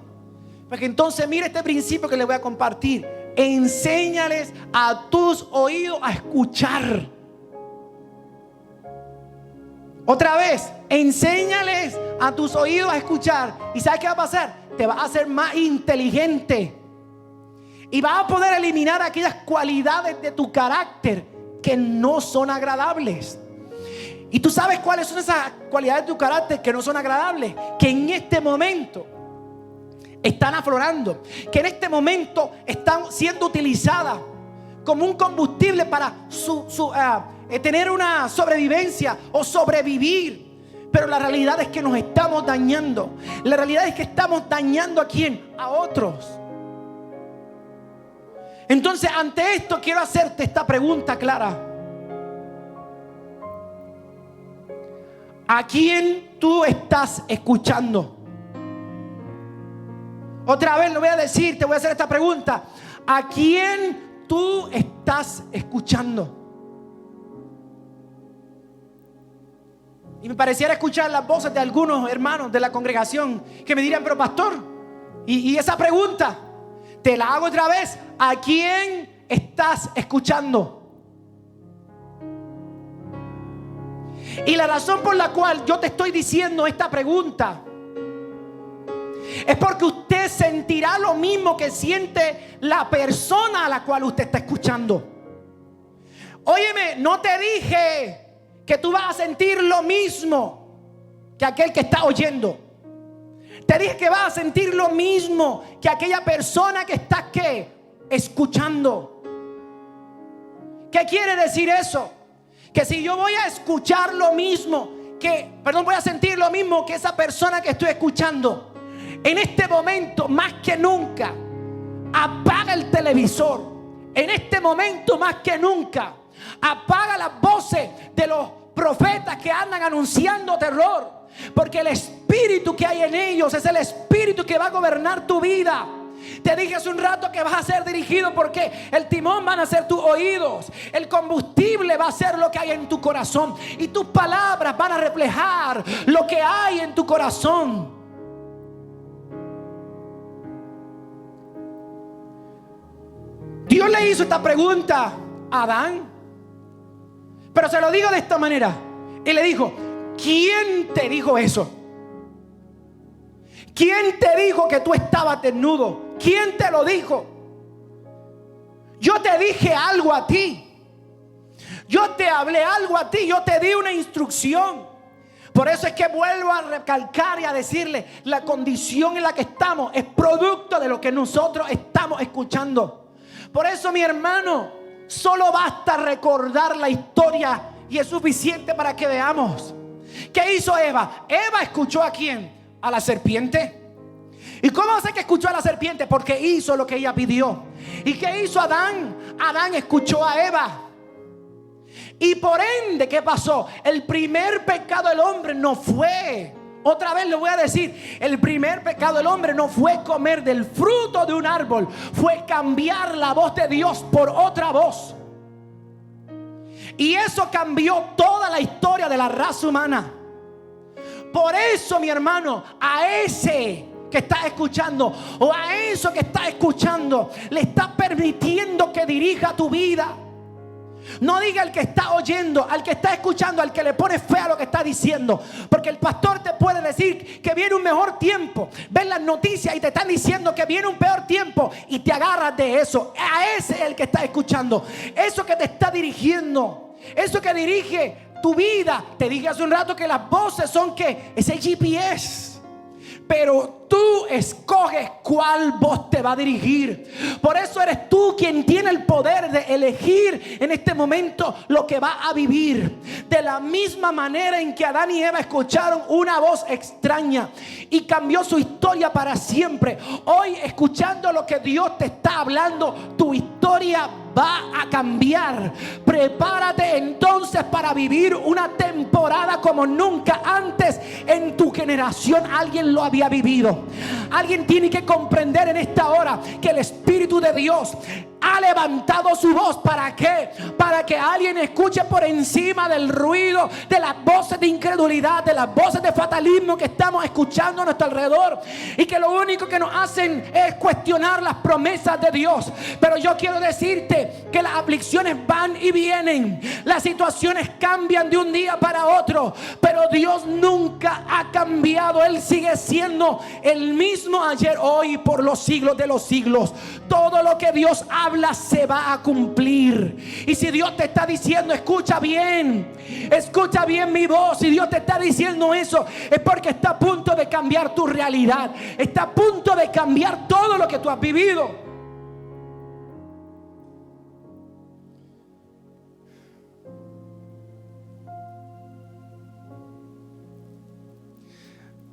Porque entonces mira este principio que le voy a compartir: enséñales a tus oídos a escuchar. Otra vez, enséñales a tus oídos a escuchar. ¿Y sabes qué va a pasar? Te vas a hacer más inteligente y vas a poder eliminar aquellas cualidades de tu carácter que no son agradables. ¿Y tú sabes cuáles son esas cualidades de tu carácter que no son agradables? Que en este momento están aflorando, que en este momento están siendo utilizadas como un combustible para tener una sobrevivencia o sobrevivir. Pero la realidad es que nos estamos dañando. La realidad es que estamos dañando ¿a quién? A otros. Entonces, ante esto quiero hacerte esta pregunta clara: ¿a quién tú estás escuchando? Otra vez lo voy a decir, te voy a hacer esta pregunta: ¿a quién tú estás escuchando? Y me pareciera escuchar las voces de algunos hermanos de la congregación que me dirían: pero pastor, y esa pregunta te la hago otra vez: ¿a quién estás escuchando? Y la razón por la cual yo te estoy diciendo esta pregunta es porque usted sentirá lo mismo que siente la persona a la cual usted está escuchando. Óyeme, no te dije que tú vas a sentir lo mismo que aquel que está oyendo. Te dije que vas a sentir lo mismo que aquella persona que está ¿qué? Escuchando. ¿Qué quiere decir eso? Que si yo voy a escuchar lo mismo voy a sentir lo mismo que esa persona que estoy escuchando, en este momento más que nunca apaga el televisor. En este momento más que nunca apaga las voces de los profetas que andan anunciando terror, porque el espíritu que hay en ellos es el espíritu que va a gobernar tu vida. Te dije hace un rato que vas a ser dirigido porque el timón van a ser tus oídos, el combustible va a ser lo que hay en tu corazón y tus palabras van a reflejar lo que hay en tu corazón. Dios le hizo esta pregunta a Adán, pero se lo digo de esta manera. Y le dijo: ¿quién te dijo eso? ¿Quién te dijo que tú estabas desnudo? ¿Quién te lo dijo? Yo te dije algo a ti. Yo te hablé algo a ti. Yo te di una instrucción. Por eso es que vuelvo a recalcar y a decirle: la condición en la que estamos es producto de lo que nosotros estamos escuchando. Por eso, mi hermano, solo basta recordar la historia y es suficiente para que veamos. ¿Qué hizo Eva? Eva escuchó ¿a quién? A la serpiente. ¿Y cómo sé que escuchó a la serpiente? Porque hizo lo que ella pidió. ¿Y qué hizo Adán? Adán escuchó a Eva. Y por ende, ¿qué pasó? El primer pecado del hombre no fue, otra vez lo voy a decir, el primer pecado del hombre no fue comer del fruto de un árbol, fue cambiar la voz de Dios por otra voz. Y eso cambió toda la historia de la raza humana. Por eso, mi hermano, a ese que está escuchando o a eso que está escuchando, le está permitiendo que dirija tu vida. No diga al que está oyendo, al que está escuchando, al que le pone fe a lo que está diciendo. Porque el pastor te puede decir que viene un mejor tiempo. Ven las noticias y te están diciendo que viene un peor tiempo y te agarras de eso. A ese es el que está escuchando. Eso que te está dirigiendo, eso que dirige tu vida. Te dije hace un rato que las voces son que es el GPS, pero tú escoges cuál voz te va a dirigir. Por eso eres tú quien tiene el poder de elegir en este momento lo que va a vivir. De la misma manera en que Adán y Eva escucharon una voz extraña y cambió su historia para siempre, hoy, escuchando lo que Dios te está hablando, tu historia va a cambiar. Prepárate entonces para vivir una temporada como nunca antes en tu generación alguien lo había vivido. Alguien tiene que comprender en esta hora que el Espíritu de Dios ha levantado su voz. ¿Para qué? Para que alguien escuche por encima del ruido, de las voces de incredulidad, de las voces de fatalismo que estamos escuchando a nuestro alrededor, y que lo único que nos hacen es cuestionar las promesas de Dios. Pero yo quiero decirte que las aflicciones van y vienen, las situaciones cambian de un día para otro, pero Dios nunca ha cambiado. Él sigue siendo el mismo ayer, hoy y por los siglos de los siglos. Todo lo que Dios habla se va a cumplir. Y si Dios te está diciendo escucha bien mi voz, si Dios te está diciendo eso, es porque está a punto de cambiar tu realidad, está a punto de cambiar todo lo que tú has vivido.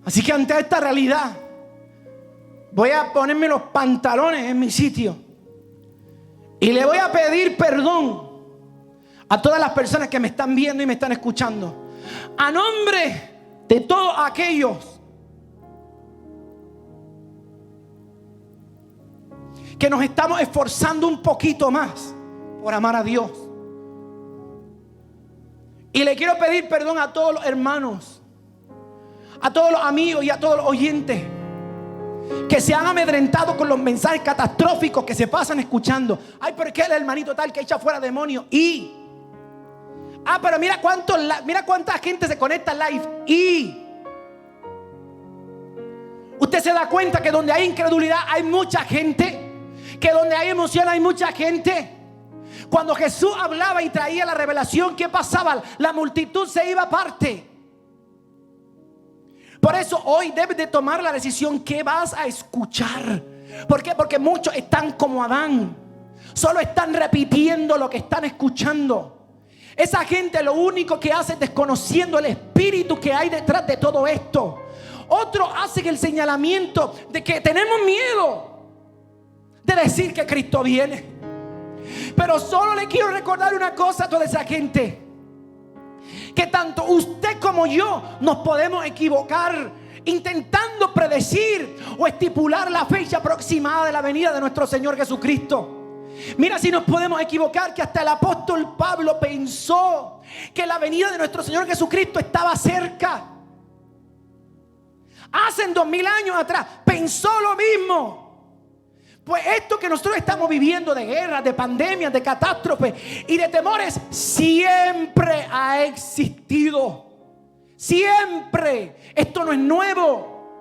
Así que ante esta realidad voy a ponerme los pantalones en mi sitio y le voy a pedir perdón a todas las personas que me están viendo y me están escuchando, a nombre de todos aquellos que nos estamos esforzando un poquito más por amar a Dios. Y le quiero pedir perdón a todos los hermanos, a todos los amigos y a todos los oyentes que se han amedrentado con los mensajes catastróficos que se pasan escuchando. Ay, pero es que el hermanito tal que echa fuera demonios. Pero mira cuánta gente se conecta al live. Usted se da cuenta que donde hay incredulidad hay mucha gente, que donde hay emoción hay mucha gente. Cuando Jesús hablaba y traía la revelación, ¿qué pasaba? La multitud se iba aparte. Por eso hoy debes de tomar la decisión que vas a escuchar. ¿Por qué? Porque muchos están como Adán, solo están repitiendo lo que están escuchando. Esa gente lo único que hace es desconociendo el espíritu que hay detrás de todo esto. Otros hacen el señalamiento de que tenemos miedo de decir que Cristo viene. Pero solo le quiero recordar una cosa a toda esa gente: que tanto usted como yo nos podemos equivocar intentando predecir o estipular la fecha aproximada de la venida de nuestro Señor Jesucristo. Mira, si nos podemos equivocar, que hasta el apóstol Pablo pensó que la venida de nuestro Señor Jesucristo estaba cerca. Hace 2000 años atrás pensó lo mismo. Pues esto que nosotros estamos viviendo de guerras, de pandemias, de catástrofes y de temores, siempre ha existido. Siempre. Esto no es nuevo.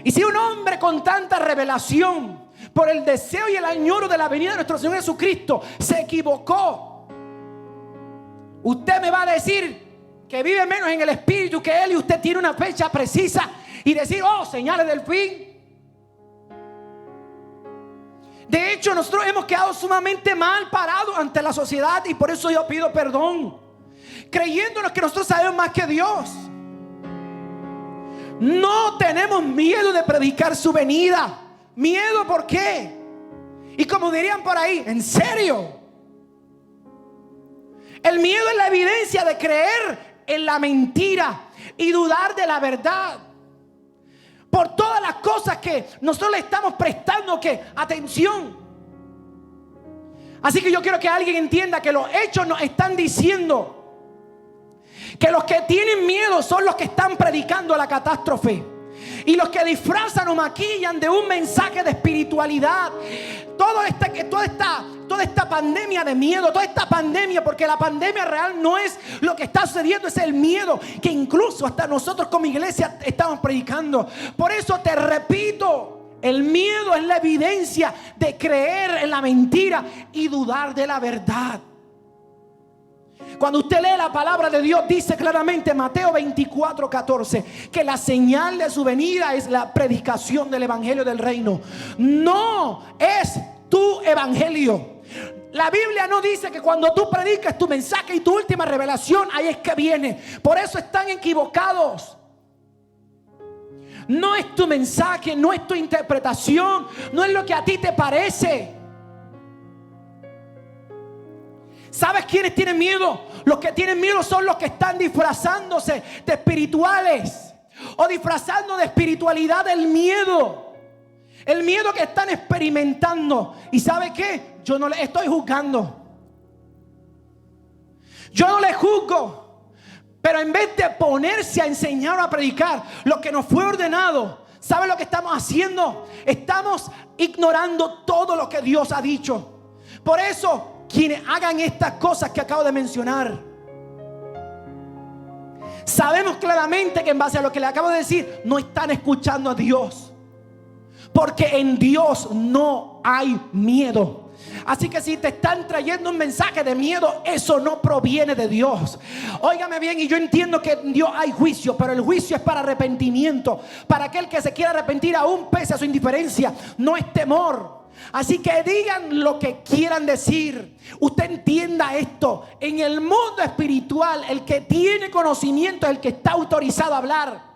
Y si un hombre con tanta revelación, por el deseo y el añoro de la venida de nuestro Señor Jesucristo, se equivocó, usted me va a decir que vive menos en el espíritu que él, y usted tiene una fecha precisa y decir, oh, señales del fin. De hecho, nosotros hemos quedado sumamente mal parados ante la sociedad, y por eso yo pido perdón, creyéndonos que nosotros sabemos más que Dios. No tenemos miedo de predicar su venida. ¿Miedo por qué? Y como dirían por ahí, ¿en serio? El miedo es la evidencia de creer en la mentira y dudar de la verdad. Por todas las cosas que nosotros le estamos prestando atención. Así que yo quiero que alguien entienda que los hechos nos están diciendo que los que tienen miedo son los que están predicando la catástrofe, y los que disfrazan o maquillan de un mensaje de espiritualidad toda esta pandemia de miedo, toda esta pandemia, porque la pandemia real no es lo que está sucediendo, es el miedo que incluso hasta nosotros como iglesia estamos predicando. Por eso te repito, el miedo es la evidencia de creer en la mentira y dudar de la verdad. Cuando usted lee la palabra de Dios, dice claramente Mateo 24:14 que la señal de su venida es la predicación del evangelio del reino. No es tu evangelio. La Biblia no dice que cuando tú predicas tu mensaje y tu última revelación, ahí es que viene. Por eso están equivocados. No es tu mensaje, no es tu interpretación, no es lo que a ti te parece. ¿Sabes quiénes tienen miedo? Los que tienen miedo son los que están disfrazándose de espirituales, o disfrazando de espiritualidad el miedo. El miedo que están experimentando. ¿Y sabe qué? Yo no les estoy juzgando. Yo no les juzgo. Pero en vez de ponerse a enseñar o a predicar lo que nos fue ordenado, ¿sabe lo que estamos haciendo? Estamos ignorando todo lo que Dios ha dicho. Por eso, quienes hagan estas cosas que acabo de mencionar, sabemos claramente que en base a lo que le acabo de decir, no están escuchando a Dios. Porque en Dios no hay miedo. Así que si te están trayendo un mensaje de miedo, eso no proviene de Dios. Óigame bien, y yo entiendo que en Dios hay juicio, pero el juicio es para arrepentimiento, para aquel que se quiera arrepentir aún pese a su indiferencia. No es temor. Así que digan lo que quieran decir. Usted entienda esto: en el mundo espiritual, el que tiene conocimiento es el que está autorizado a hablar.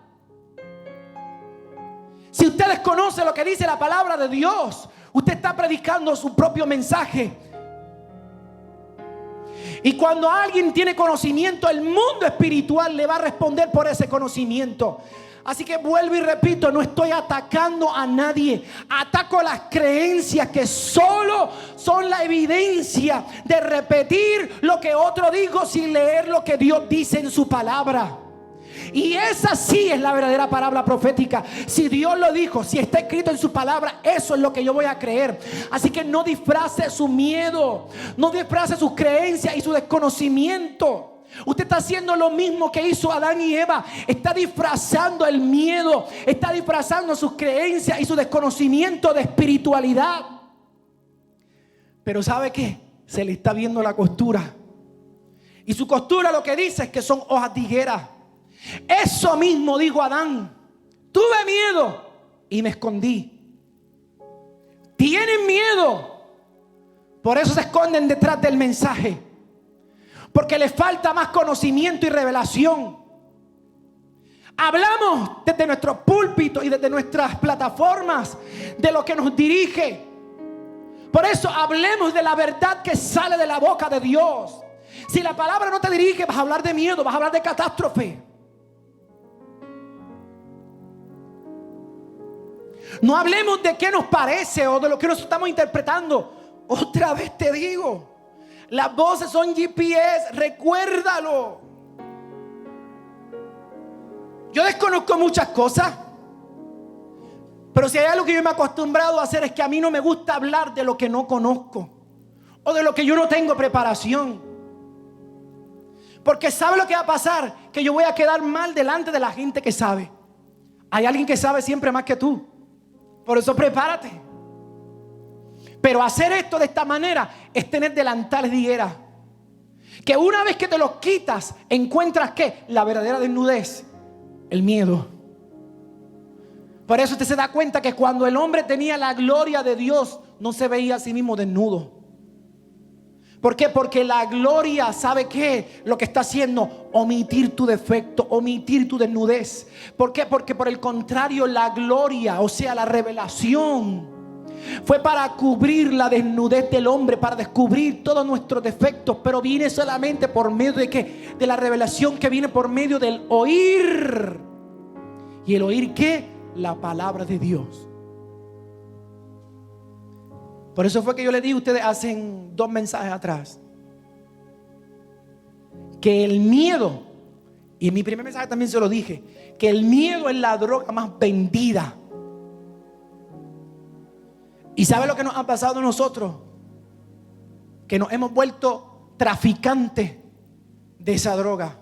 Si usted desconoce lo que dice la palabra de Dios, usted está predicando su propio mensaje. Y cuando alguien tiene conocimiento, el mundo espiritual le va a responder por ese conocimiento. Así que vuelvo y repito, no estoy atacando a nadie. Ataco las creencias que solo son la evidencia de repetir lo que otro dijo sin leer lo que Dios dice en su palabra. Y esa sí es la verdadera palabra profética. Si Dios lo dijo, si está escrito en su palabra, eso es lo que yo voy a creer. Así que no disfrace su miedo, no disfrace sus creencias y su desconocimiento. Usted está haciendo lo mismo que hizo Adán y Eva. Está disfrazando el miedo, está disfrazando sus creencias y su desconocimiento de espiritualidad. Pero ¿sabe qué? Se le está viendo la costura. Y su costura lo que dice es que son hojas de higuera. Eso mismo dijo Adán. Tuve miedo y me escondí. Tienen miedo. Por eso se esconden detrás del mensaje. Porque les falta más conocimiento y revelación. Hablamos desde nuestros púlpitos y desde nuestras plataformas de lo que nos dirige. Por eso hablemos de la verdad que sale de la boca de Dios. Si la palabra no te dirige, vas a hablar de miedo, vas a hablar de catástrofe. No hablemos de qué nos parece o de lo que nos estamos interpretando. Otra vez te digo, las voces son GPS, recuérdalo. Yo desconozco muchas cosas, pero si hay algo que yo me he acostumbrado a hacer es que a mí no me gusta hablar de lo que no conozco o de lo que yo no tengo preparación. Porque ¿sabe lo que va a pasar? Que yo voy a quedar mal delante de la gente que sabe. Hay alguien que sabe siempre más que tú. Por eso prepárate. Pero hacer esto de esta manera es tener delantales de higuera. Que una vez que te los quitas, encuentras ¿qué? La verdadera desnudez. El miedo. Por eso usted se da cuenta que cuando el hombre tenía la gloria de Dios, no se veía a sí mismo desnudo. ¿Por qué? Porque la gloria, ¿sabe qué? Lo que está haciendo, omitir tu defecto, omitir tu desnudez. ¿Por qué? Porque por el contrario, la gloria, o sea, la revelación, fue para cubrir la desnudez del hombre, para descubrir todos nuestros defectos. Pero viene solamente por medio de ¿qué? De la revelación que viene por medio del oír. ¿Y el oír qué? La palabra de Dios. Por eso fue que yo les dije a ustedes hacen 2 mensajes atrás que el miedo, y en mi primer mensaje también se lo dije, que el miedo es la droga más vendida. ¿Y sabe lo que nos ha pasado a nosotros? Que nos hemos vuelto traficantes de esa droga.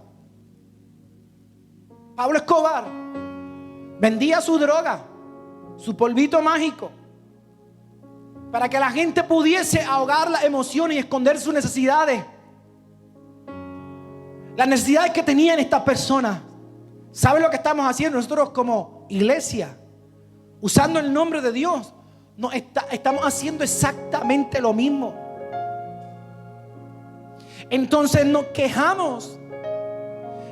Pablo Escobar vendía su droga, su polvito mágico, para que la gente pudiese ahogar las emociones y esconder sus necesidades. Las necesidades que tenían estas personas. ¿Saben lo que estamos haciendo nosotros como iglesia? Usando el nombre de Dios. Estamos haciendo exactamente lo mismo. Entonces nos quejamos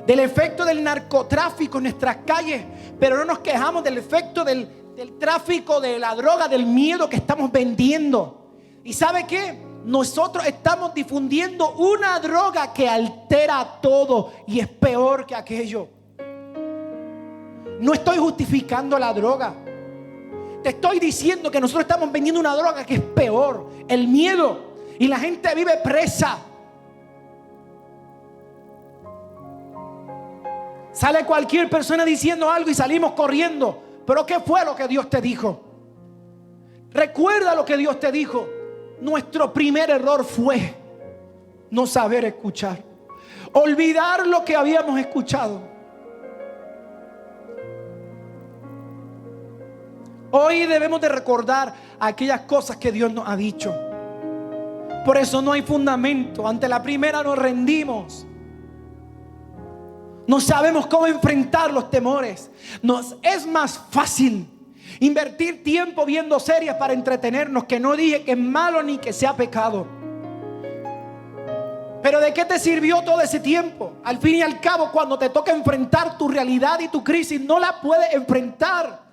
del efecto del narcotráfico en nuestras calles, pero no nos quejamos del efecto del tráfico de la droga, del miedo que estamos vendiendo. ¿Y sabe qué? Nosotros estamos difundiendo una droga que altera todo y es peor que aquello. No estoy justificando la droga. Te estoy diciendo que nosotros estamos vendiendo una droga que es peor, el miedo, y la gente vive presa. Sale cualquier persona diciendo algo y salimos corriendo. Pero ¿qué fue lo que Dios te dijo? Recuerda lo que Dios te dijo. Nuestro primer error fue no saber escuchar, olvidar lo que habíamos escuchado. Hoy debemos de recordar aquellas cosas que Dios nos ha dicho. Por eso no hay fundamento. Ante la primera nos rendimos. No sabemos cómo enfrentar los temores. Nos es más fácil invertir tiempo viendo series para entretenernos, que no dije que es malo ni que sea pecado. Pero ¿de qué te sirvió todo ese tiempo? Al fin y al cabo, cuando te toca enfrentar tu realidad y tu crisis, no la puedes enfrentar.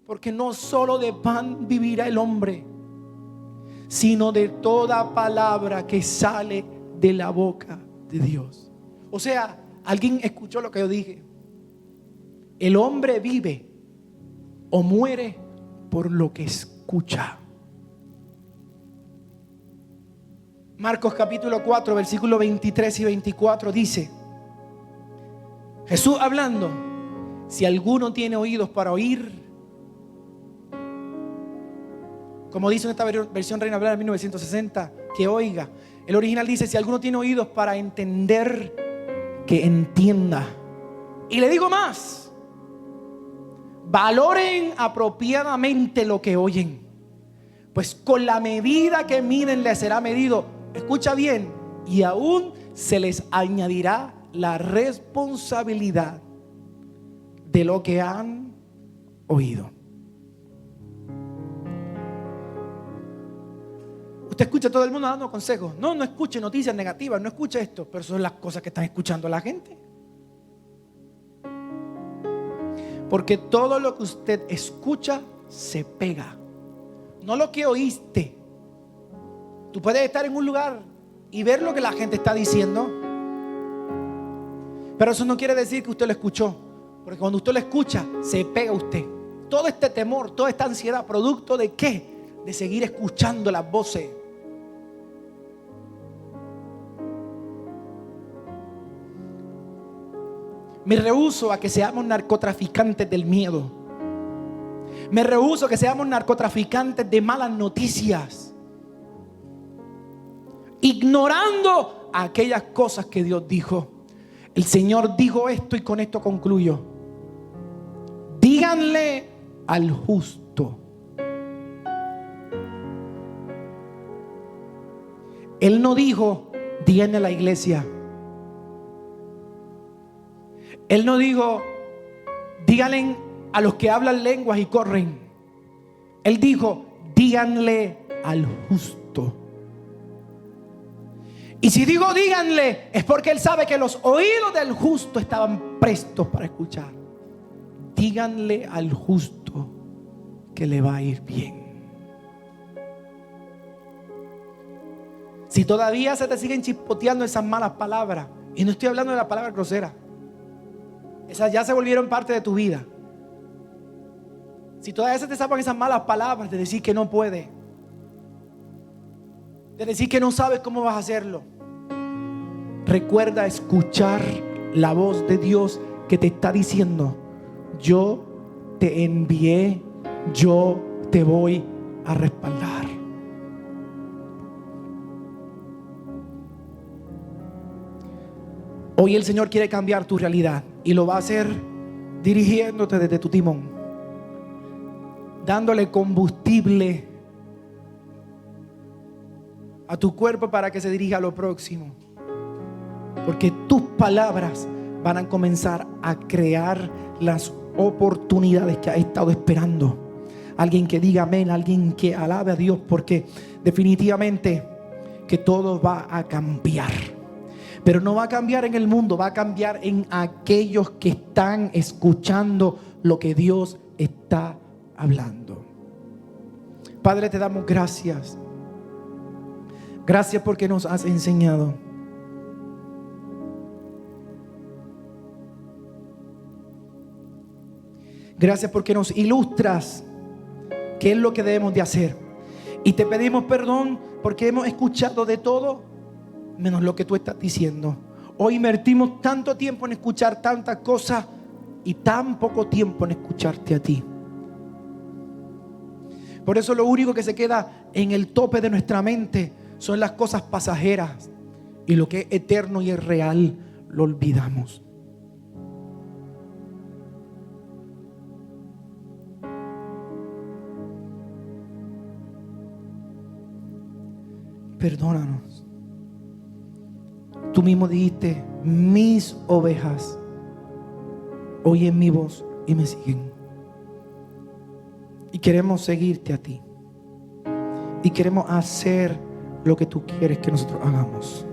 Porque no solo de pan vivirá el hombre, sino de toda palabra que sale de la boca de Dios. O sea, alguien escuchó lo que yo dije. El hombre vive o muere por lo que escucha. Marcos capítulo 4, versículos 23 y 24 dice: Jesús hablando, si alguno tiene oídos para oír, como dice en esta versión Reina Valera 1960, que oiga. El original dice: si alguno tiene oídos para entender, que entienda. Y le digo más: valoren apropiadamente lo que oyen, pues con la medida que miden les será medido. Escucha bien: y aún se les añadirá la responsabilidad de lo que han oído. Usted escucha a todo el mundo dando consejos. No escuche noticias negativas, no escuche esto. Pero son las cosas que están escuchando la gente. Porque todo lo que usted escucha se pega. No lo que oíste. Tú puedes estar en un lugar y ver lo que la gente está diciendo, pero eso no quiere decir que usted lo escuchó. Porque cuando usted lo escucha, se pega a usted. Todo este temor, toda esta ansiedad, ¿producto de qué? De seguir escuchando las voces. Me rehúso a que seamos narcotraficantes del miedo. Me rehúso a que seamos narcotraficantes de malas noticias, ignorando aquellas cosas que Dios dijo. El Señor dijo esto, y con esto concluyo: díganle al justo. Él no dijo díganle a la iglesia. Él no dijo díganle a los que hablan lenguas y corren. Él dijo díganle al justo. Y si digo díganle, es porque Él sabe que los oídos del justo estaban prestos para escuchar. Díganle al justo que le va a ir bien. Si todavía se te siguen chispoteando esas malas palabras, y no estoy hablando de la palabra grosera, esas ya se volvieron parte de tu vida. Si todavía se te zapan esas malas palabras de decir que no puedes, de decir que no sabes cómo vas a hacerlo, recuerda escuchar la voz de Dios que te está diciendo: yo te envié, yo te voy a respaldar. Hoy el Señor quiere cambiar tu realidad, y lo va a hacer dirigiéndote desde tu timón, dándole combustible a tu cuerpo para que se dirija a lo próximo. Porque tus palabras van a comenzar a crear las oportunidades que has estado esperando. Alguien que diga amén, alguien que alabe a Dios, porque definitivamente que todo va a cambiar. Pero no va a cambiar en el mundo, va a cambiar en aquellos que están escuchando lo que Dios está hablando. Padre, te damos gracias. Gracias porque nos has enseñado. Gracias porque nos ilustras qué es lo que debemos de hacer. Y te pedimos perdón porque hemos escuchado de todo menos lo que tú estás diciendo. Hoy invertimos tanto tiempo en escuchar tantas cosas y tan poco tiempo en escucharte a ti. Por eso lo único que se queda en el tope de nuestra mente son las cosas pasajeras, y lo que es eterno y es real lo olvidamos. Perdónanos. Tú mismo dijiste: mis ovejas oyen mi voz y me siguen. Y queremos seguirte a ti. Y queremos hacer lo que tú quieres que nosotros hagamos.